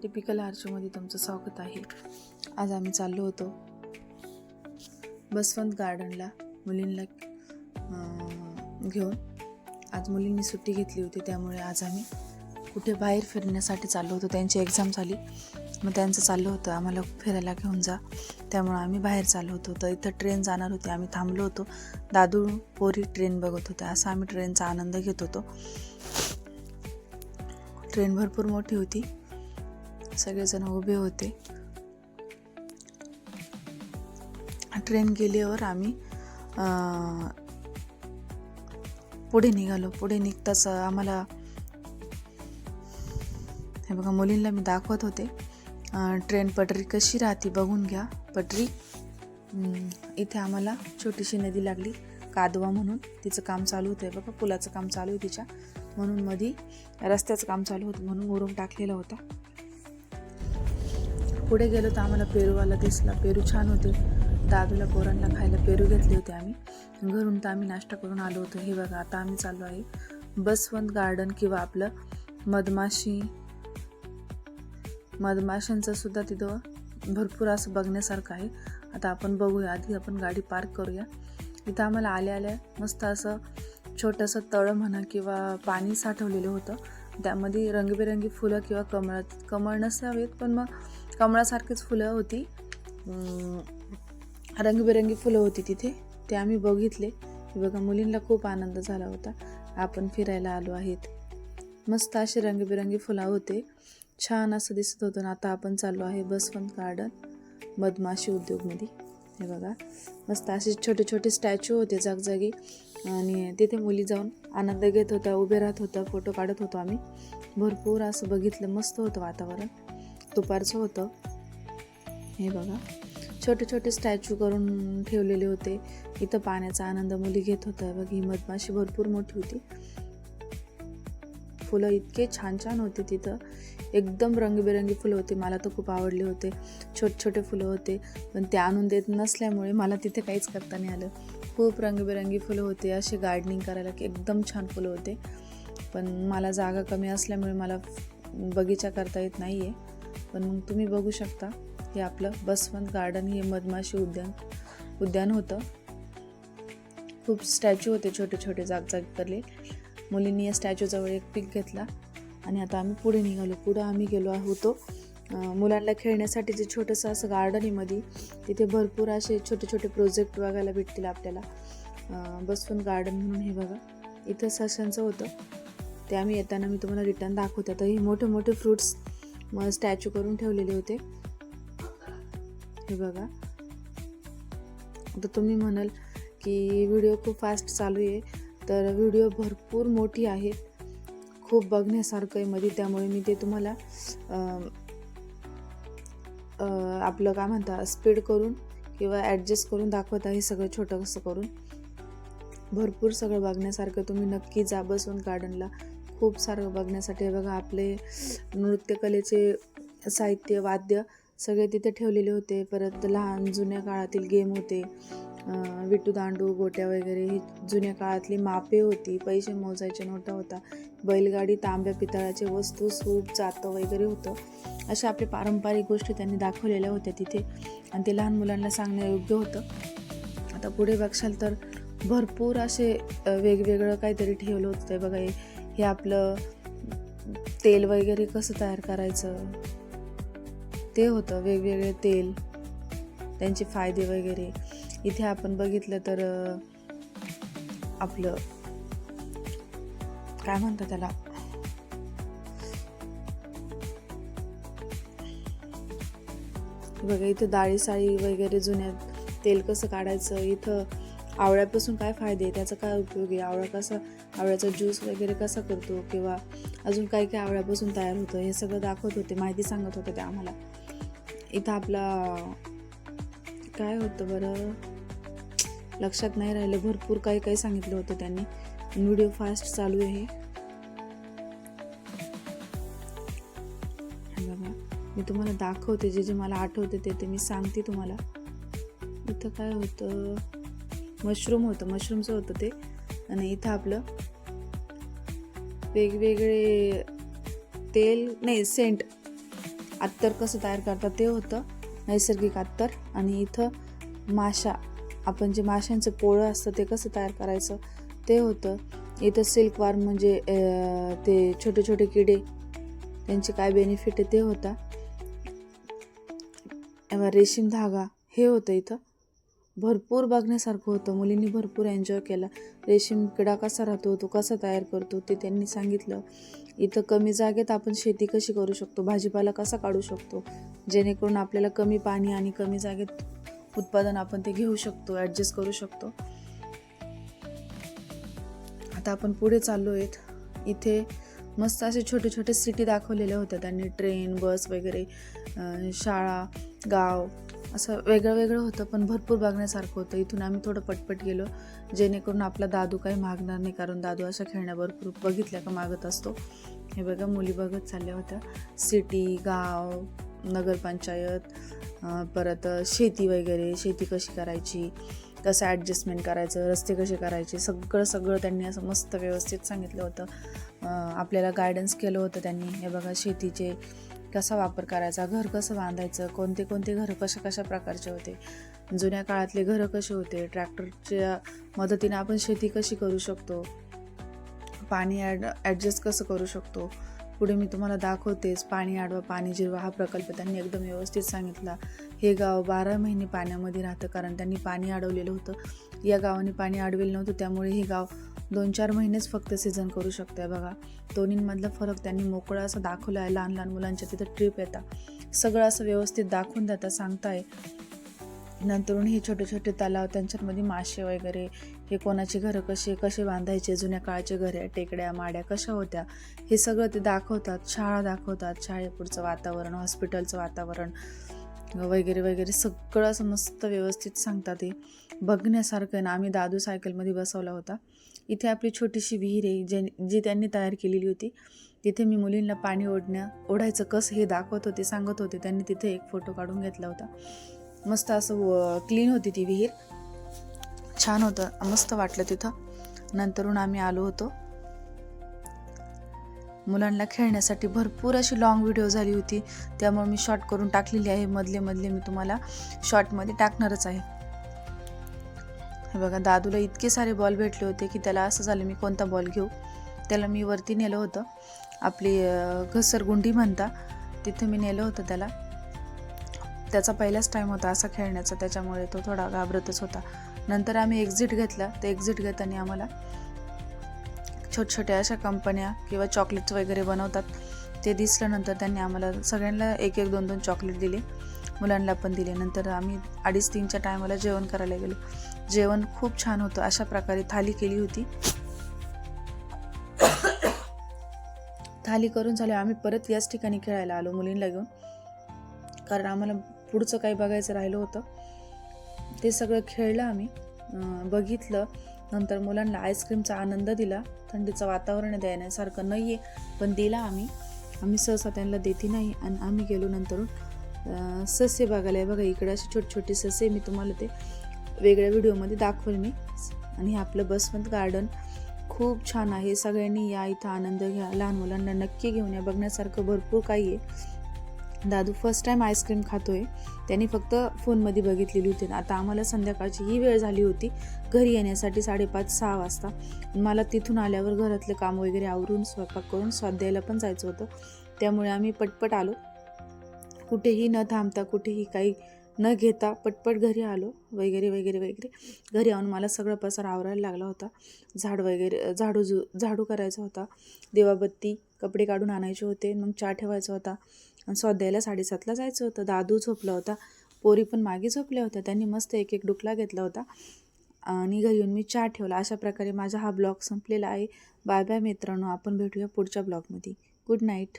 Typical आर्चमध्ये तुमचं स्वागत आहे. आज आम्ही चाललो होतो बसवंत गार्डनला मुलींना घेऊन. आज मुलींनी सुट्टी घेतली होती, त्यामुळे आज आम्ही कुठे बाहेर फिरण्यासाठी चाललो होतो. त्यांची एक्झाम झाली, मग त्यांचं चाललं होतं आम्हाला फिरायला घेऊन जा, त्यामुळे आम्ही बाहेर चाललो होतो. तर इथं ट्रेन जाणार होती, आम्ही थांबलो होतो. दादू पोरी ट्रेन बघत होते, असा आम्ही ट्रेनचा आनंद घेत होतो. ट्रेन भरपूर मोठी होती, सगळेजण उभे होते. ट्रेन गेल्यावर आम्ही पुढे निघालो. पुढे निघताच आम्हाला हे बघा, मुलींना मी दाखवत होते ट्रेन पटरी कशी राहते बघून घ्या. पटरी इथे आम्हाला छोटीशी नदी लागली, कादवा म्हणून. तिचं काम चालू होतं बघा, पुलाचं काम चालू आहे तिच्या, म्हणून मध्ये रस्त्याचं काम चालू होतं, म्हणून मुरुम टाकलेला होता. पुढे गेलो तर आम्हाला पेरूवाला दिसला. पेरू छान होते. दादूला पोरांना खायला पेरू घेतले होते आम्ही. घरून तर आम्ही नाश्ता करून आलो होतो. हे बघा, आता आम्ही चाललो आहे बसवंत गार्डन, किंवा आपलं मधमाशांचं सुद्धा तिथं भरपूर असं बघण्यासारखं आहे. आता आपण बघूया. आधी आपण गाडी पार्क करूया. इथं आम्हाला आल्या मस्त असं छोटंसं तळं म्हणा किंवा पाणी साठवलेलं होतं. त्यामध्ये रंगीबेरंगी फुलं किंवा कमळ नसावेत, पण मग कमळासारखीच फुलं होती, रंगीबेरंगी फुलं होती तिथे. ते आम्ही बघितले. बघा, मुलींना खूप आनंद झाला होता. आपण फिरायला आलो आहेत. मस्त असे रंगीबेरंगी फुलं होते, छान असं दिसत होतं. आता आपण चाललो आहे बसवंत गार्डन मधमाशी उद्योगमध्ये. हे बघा, मस्त असे छोटे छोटे स्टॅच्यू होते जागजागी, आणि तिथे मुली जाऊन आनंद घेत होत्या, उभे राहत होत्या, फोटो काढत होतो आम्ही. भरपूर असं बघितलं, मस्त होतं वातावरण, दुपारचं होतं. हे बघा, छोटे छोटे स्टॅच्यू करून ठेवलेले होते. इथं पाण्याचा आनंद मुली घेत होत्या. बघ, ही मधमाशी भरपूर मोठी होती. फुलं इतके छान छान होते तिथं, एकदम रंगीबेरंगी फुलं होते. मला तर खूप आवडले होते. छोटे छोटे फुलं होते, पण ते आणून देत नसल्यामुळे मला तिथे काहीच करता नाही आलं. खूप रंगीबेरंगी फुलं होते, असे गार्डनिंग करायला की एकदम छान फुलं होते. पण मला जागा कमी असल्यामुळे मला बगीचा करता येत नाही आहे. पण मग तुम्ही बघू शकता, हे आपलं बसवंत गार्डन, हे मधमाशी उद्यान होतं. खूप स्टॅच्यू होते छोटे छोटे जागजागी करले. मुलींनी या स्टॅच्यूजवळ एक पिक घेतला, आणि आता आम्ही पुढे निघालो. पुढं आम्ही गेलो होतो मुलांना खेळण्यासाठी जे छोटंसं असं गार्डन आहे मध्ये. तिथे भरपूर असे छोटे छोटे प्रोजेक्ट बघायला भेटतील आपल्याला. बसवंत गार्डन म्हणून. हे बघा, इथं सशांचं होतं, ते आम्ही येताना मी तुम्हाला रिटर्न दाखवते. आता हे मोठे मोठे फ्रूट्स स्टॅच्यू करून ठेवलेले होते. हे बघा, आता तुम्ही म्हणाल की व्हिडिओ खूप फास्ट चालू आहे, तर व्हिडिओ भरपूर मोठी आहे, खूप बघण्यासारखं आहे मध्ये, त्यामुळे मी ते तुम्हाला आपलं काय म्हणता स्पीड करून किंवा ॲडजस्ट करून दाखवत आहे. सगळं छोटं कसं करून भरपूर सगळं बघण्यासारखं. तुम्ही नक्की जा बसवंत गार्डनला, खूप सारं बघण्यासाठी. बघा, आपले नृत्यकलेचे साहित्य, वाद्य सगळे तिथे ठेवलेले होते. परत लहान जुन्या काळातील गेम होते, विटू दांडू, गोट्या वगैरे. ही जुन्या काळातली मापे होती, पैसे मोजायच्या नोटा होता, बैलगाडी, तांब्या पितळाचे वस्तू, सूप, जातं वगैरे होतं. अशा आपल्या पारंपरिक गोष्टी त्यांनी दाखवलेल्या होत्या तिथे, आणि ते लहान मुलांना सांगण्यायोग्य होतं. आता पुढे बघशाल तर भरपूर असे वेगवेगळं काहीतरी ठेवलं होतं. ते बघा, हे आपलं तेल वगैरे कसं तयार करायचं ते होतं, वेगवेगळे तेल, त्यांचे फायदे वगैरे. इथे आपण बघितलं तर आपलं काय म्हणतात त्याला, बघा, इथं डाळी साळी वगैरे, जुन्या तेल कसं काढायचं, इथं आवळ्यापासून काय फायदे, त्याचा काय उपयोग आहे, आवळ्याचा ज्यूस वगैरे कसा करतो, किंवा अजून काय काय आवळ्यापासून तयार होतं, हे सगळं दाखवत होते, माहिती सांगत होते ते आम्हाला. इथं आपला काय होतं बरं, लक्षात नाही राहिलं. भरपूर काही काही सांगितलं होतं त्यांनी. व्हिडिओ फास्ट चालू आहे. बघा, मी तुम्हाला दाखवते, जे जे मला आठवते ते मी सांगते तुम्हाला. इथं काय होतं, मशरूम होतं, मशरूमचं होतं ते. आणि इथं आपलं वेगवेगळे तेल नाही, सेंट, अत्तर कसं तयार करतात ते होतं, नैसर्गिक अत्तर. आणि इथं माशा, आपण जे माशांचं पोळं असतं ते कसं तयार करायचं ते होतं. इथं सिल्कवार्म म्हणजे ते छोटे छोटे किडे, त्यांचे काय बेनिफिट आहे ते होता. रेशीम धागा हे होतं. इथं भरपूर बघण्यासारखं होतं. मुलींनी भरपूर एन्जॉय केला. रेशीम किडा कसा राहतो, तो कसा तयार करतो ते त्यांनी सांगितलं. इथं कमी जागेत आपण शेती कशी करू शकतो, भाजीपाला कसा काढू शकतो, जेणेकरून आपल्याला कमी पाणी आणि कमी जागेत उत्पादन आपण ते घेऊ शकतो, ॲडजस्ट करू शकतो. आता आपण पुढे चाललो आहेत. इथे मस्त असे छोटे छोटे सिटी दाखवलेल्या होत्या त्यांनी, ट्रेन, बस वगैरे, शाळा, गाव, असं वेगळं वेगळं होतं, पण भरपूर बघण्यासारखं होतं. इथून आम्ही थोडं पटपट गेलो, जेणेकरून आपला दादू काही मागणार नाही, कारण दादू अशा खेळण्या भरपूर बघितल्या का मागत असतो. हे बघा, मुली बघत चालल्या होत्या. सिटी, गाव, नगरपंचायत, परत शेती वगैरे, शेती कशी करायची, कसं ॲडजस्टमेंट करायचं, रस्ते कसे करायचे, सगळं त्यांनी असं मस्त व्यवस्थित सांगितलं होतं. आपल्याला गायडन्स केलं होतं त्यांनी. हे बघा, शेतीचे कसा वापर करायचा, घर कसं बांधायचं, कोणते कोणते घरं कशा प्रकारचे होते, जुन्या काळातले घरं कसे होते, ट्रॅक्टरच्या मदतीने आपण शेती कशी करू शकतो, पाणी ॲडजस्ट कसं करू शकतो. पुढे मी तुम्हाला दाखवतेच. पाणी अडवा पाणी जिरवा हा प्रकल्प त्यांनी एकदम व्यवस्थित सांगितला. हे गाव 12 महिने पाण्यामध्ये राहतं, कारण त्यांनी पाणी अडवलेलं होतं. या गावाने पाणी अडवेलं नव्हतं, त्यामुळे हे गाव 2-4 महिनेच फक्त सीझन करू शकतं. बघा, दोन्हींमधला फरक त्यांनी मोकळा असं दाखवला आहे. लहान लहान मुलांच्या तिथं ट्रिप येतात, सगळं असं व्यवस्थित दाखवून देतात, सांगताय. नंतरून हे छोटे छोटे तलाव, त्यांच्यामध्ये मासे वगैरे, हे कोणाची घरं कसे बांधायचे, जुन्या काळाचे घरे, टेकड्या माड्या कशा होत्या, हे सगळं ते दाखवतात. शाळा दाखवतात, शाळेपुढचं वातावरण, हॉस्पिटलचं वातावरण वगैरे वगैरे, सगळं असं मस्त व्यवस्थित सांगतात. ते बघण्यासारखं ना. आम्ही दादू सायकलमध्ये बसवला होता. इथे आपली छोटीशी विहीर आहे, जी त्यांनी तयार केलेली होती. तिथे मी मुलींना पाणी ओढायचं कसं हे दाखवत होते, सांगत होते. त्यांनी तिथे एक फोटो काढून घेतला होता. मस्त असं क्लीन होती ती विहीर, छान होतं, मस्त वाटलं तिथं. नंतरून आम्ही आलो होतो. मुलांना खेळण्यासाठी भरपूर अशी लॉंग व्हिडिओ झाली होती, त्यामुळे मी शॉर्ट करून टाकलेली आहे. मधले मी तुम्हाला शॉर्टमध्ये टाकणारच आहे. हे बघा, दादूला इतके सारे बॉल भेटले होते की त्याला असं झालं मी कोणता बॉल घेऊ. त्याला मी वरती नेलं होतं, आपली घसरगुंडी म्हणता, तिथे मी नेलं होतं त्याला. त्याचा पहिलाच टाईम होता असा खेळण्याचा, त्याच्यामुळे तो थोडा घाबरतच होता. नंतर आम्ही एक्झिट घेतला. ते एक्झिट घेताना आम्हाला छोट्या अशा कंपन्या किंवा चॉकलेट्स वगैरे बनवतात ते दिसलं. नंतर त्यांनी आम्हाला सगळ्यांना 1-1, 2-2 चॉकलेट दिले, मुलांना पण दिले. नंतर आम्ही 2:30-3च्या टायमाला जेवण करायला गेलो. जेवण खूप छान होतं. अशा प्रकारे थाली केली होती. थाली करून झाले, आम्ही परत याच ठिकाणी खेळायला आलो मुलींना घेऊन, कारण आम्हाला पुढचं काही बघायचं राहिलं होतं. ते सगळं खेळलं आम्ही, बघितलं. नंतर मुलांना आईस्क्रीमचा आनंद दिला. थंडीचं वातावरण देण्यासारखं नाही आहे, पण दिला आम्ही सहसा त्यांना देते नाही. आणि आम्ही गेलो नंतर ससे बघायला. बघा, इकडे असे छोटे ससे, मी तुम्हाला ते वेगळ्या व्हिडिओमध्ये दाखवेल मी. आणि हे आपलं बसवंत गार्डन खूप छान आहे. सगळ्यांनी या, इथं आनंद घ्या. लहान मुलांना नक्की घेऊन या, बघण्यासारखं भरपूर काही आहे. दादू फर्स्ट टाईम आईस्क्रीम खातोय. त्यांनी फक्त फोनमध्ये बघितलेली होती. आता आम्हाला संध्याकाळची ही वेळ झाली होती घरी येण्यासाठी, 5:30-6 वाजता. मला तिथून आल्यावर घरातले काम वगैरे आवरून स्वयंपाक करून स्वाध्यायाला पण जायचं होतं, त्यामुळे आम्ही पटपट आलो. कुठेही न थांबता, कुठेही काही न घेता पटपट घरी आलो वगैरे वगैरे वगैरे. घरी येऊन मला सगळं पसारा आवरायला लागला होता. झाडू करायचा होता, दिवाबत्ती, कपडे काढून आणायचे होते, मग चहा ठेवायचा होता. आणि स्वाध्यायाला 7:30ला जायचं होतं. दादू झोपला होता, पोरी पण मागे झोपल्या होत्या. त्यांनी मस्त 1-1 डुकला घेतला होता आणि घरी येऊन मी चहा ठेवला. अशा प्रकारे माझा हा ब्लॉग संपलेला आहे. बाय बाय मित्रांनो, आपण भेटूया पुढच्या ब्लॉगमध्ये. Good night.